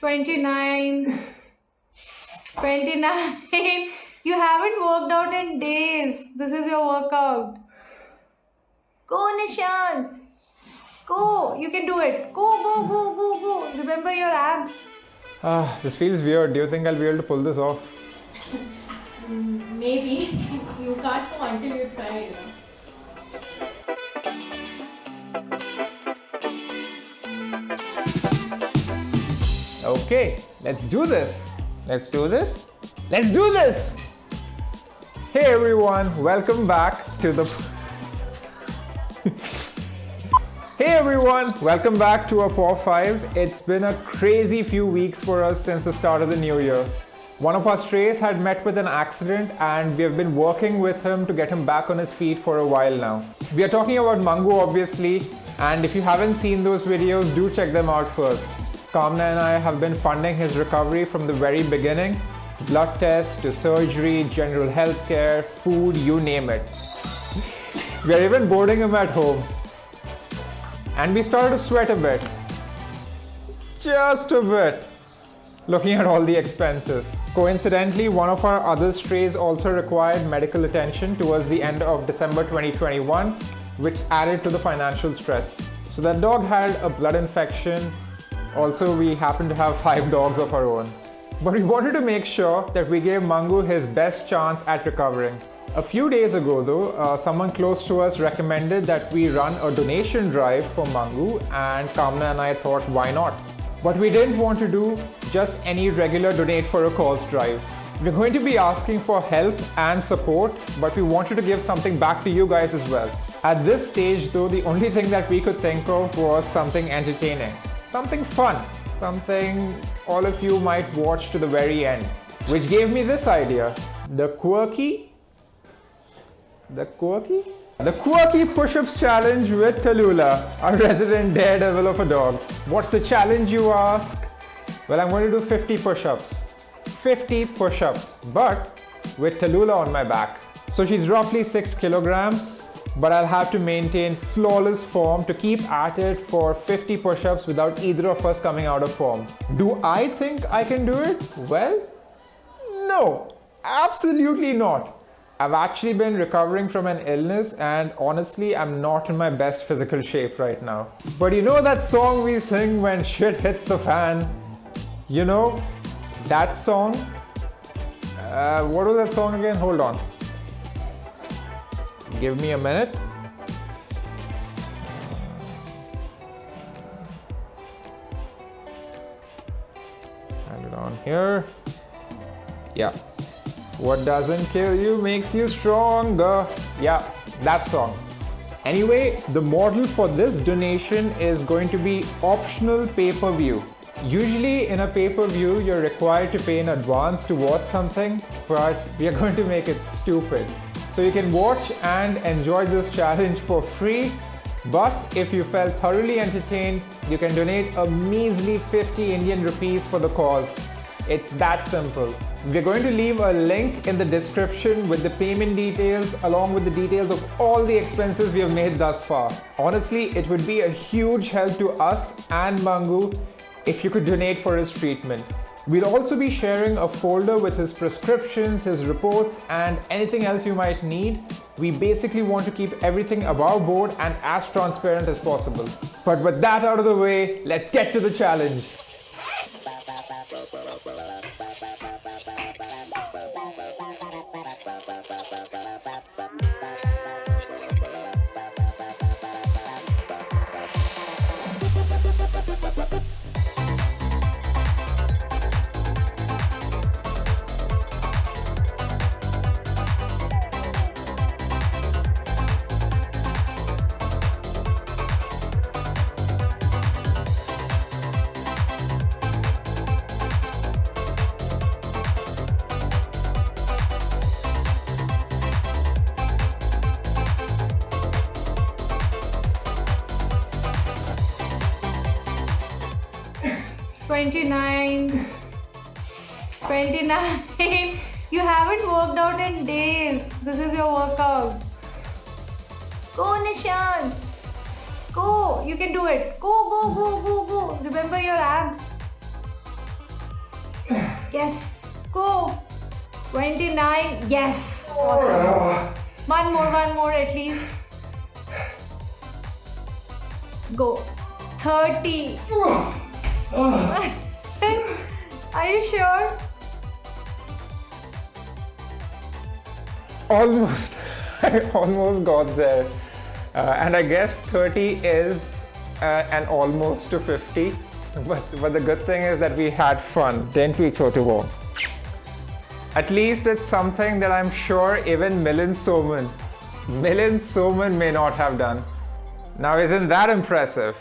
29, 29. You haven't worked out in days. This is your workout. Go, Nishant. Go. You can do it. Go, go, go, go, go. Remember your abs. This feels weird. Do you think I'll be able to pull this off? Maybe. You can't know until you try, Okay, let's do this. Let's do this. Let's do this. Hey everyone, welcome back to the Hey everyone, welcome back to apawfive. It's been a crazy few weeks for us since the start of the new year. One of our strays had met with an accident and we have been working with him to get him back on his feet for a while now. We are talking about Mangu obviously, and if you haven't seen those videos, do check them out first. Kamna and I have been funding his recovery from the very beginning. Blood tests to surgery, general health care, food, you name it. We are even boarding him at home. And we started to sweat a bit. Just a bit. Looking at all the expenses. Coincidentally, one of our other strays also required medical attention towards the end of December 2021, which added to the financial stress. So that dog had a blood infection. Also, we happen to have 5 dogs of our own. But we wanted to make sure that we gave Mangu his best chance at recovering. A few days ago though, someone close to us recommended that we run a donation drive for Mangu, and Kamna and I thought, why not? But we didn't want to do just any regular donate for a cause drive. We're going to be asking for help and support, but we wanted to give something back to you guys as well. At this stage though, the only thing that we could think of was something entertaining, something fun, something all of you might watch to the very end, which gave me this idea. The Quirky Push-ups challenge with Tallulah, our resident daredevil of a dog. What's the challenge, you ask? Well, I'm going to do 50 push-ups. 50 push-ups, but with Tallulah on my back. So she's roughly 6 kilograms, but I'll have to maintain flawless form to keep at it for 50 push-ups without either of us coming out of form. Do I think I can do it? Well, no, absolutely not. I've actually been recovering from an illness and honestly, I'm not in my best physical shape right now. But you know that song we sing when shit hits the fan? You know, that song? What was that song again? Hold on. Give me a minute. Hand it on here. Yeah. What doesn't kill you makes you stronger. Yeah, that song. Anyway, the model for this donation is going to be optional pay-per-view. Usually in a pay-per-view, you're required to pay in advance to watch something, but we are going to make it stupid. So you can watch and enjoy this challenge for free, but if you felt thoroughly entertained, you can donate a measly 50 Indian rupees for the cause. It's that simple. We're going to leave a link in the description with the payment details along with the details of all the expenses we have made thus far. Honestly, it would be a huge help to us and Mangu if you could donate for his treatment. We'll also be sharing a folder with his prescriptions, his reports, and anything else you might need. We basically want to keep everything above board and as transparent as possible. But with that out of the way, let's get to the challenge. $29, $29. You haven't worked out in days. This is your workout. Go, Nishant. Go. You can do it. Go, go, go, go, go. Remember your abs. Yes. Go. 29. Yes. Awesome. One more at least. Go. 30. Are you sure? Almost. I almost got there. And I guess 30 is an almost to 50. But the good thing is that we had fun, didn't we, Chotubo? At least it's something that I'm sure even Milind Soman may not have done. Now, isn't that impressive?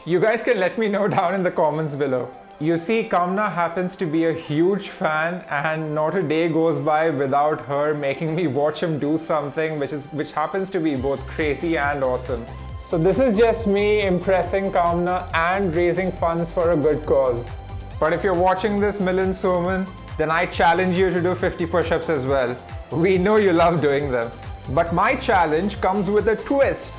You guys can let me know down in the comments below. You see, Kamna happens to be a huge fan, and not a day goes by without her making me watch him do something which happens to be both crazy and awesome. So this is just me impressing Kamna and raising funds for a good cause. But if you're watching this, Milind Soman, then I challenge you to do 50 push-ups as well. We know you love doing them. But my challenge comes with a twist.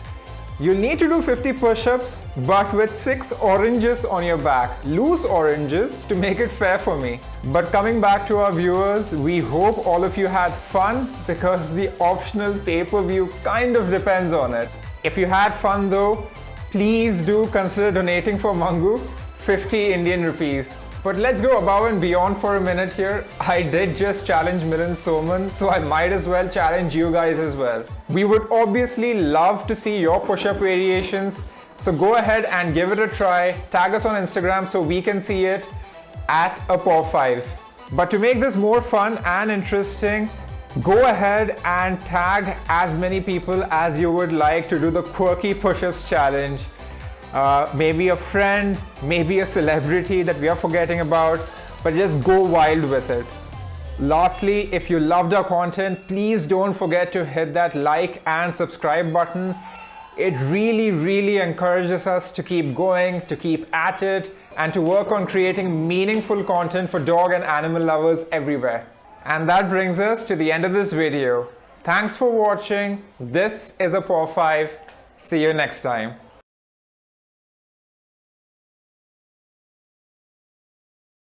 You'll need to do 50 push-ups, but with 6 oranges on your back. Loose oranges to make it fair for me. But coming back to our viewers, we hope all of you had fun because the optional pay-per-view kind of depends on it. If you had fun though, please do consider donating for Mangu, 50 Indian rupees. But let's go above and beyond for a minute here. I did just challenge Milind Soman, so I might as well challenge you guys as well. We would obviously love to see your push-up variations, so go ahead and give it a try. Tag us on Instagram so we can see it at apawfive. But to make this more fun and interesting, go ahead and tag as many people as you would like to do the Quirky Push-ups challenge. Maybe a friend, maybe a celebrity that we are forgetting about, but just go wild with it. Lastly, if you loved our content, please don't forget to hit that like and subscribe button. It really encourages us to keep going, to keep at it, and to work on creating meaningful content for dog and animal lovers everywhere. And that brings us to the end of this video. Thanks for watching. This is apawfive. See you next time.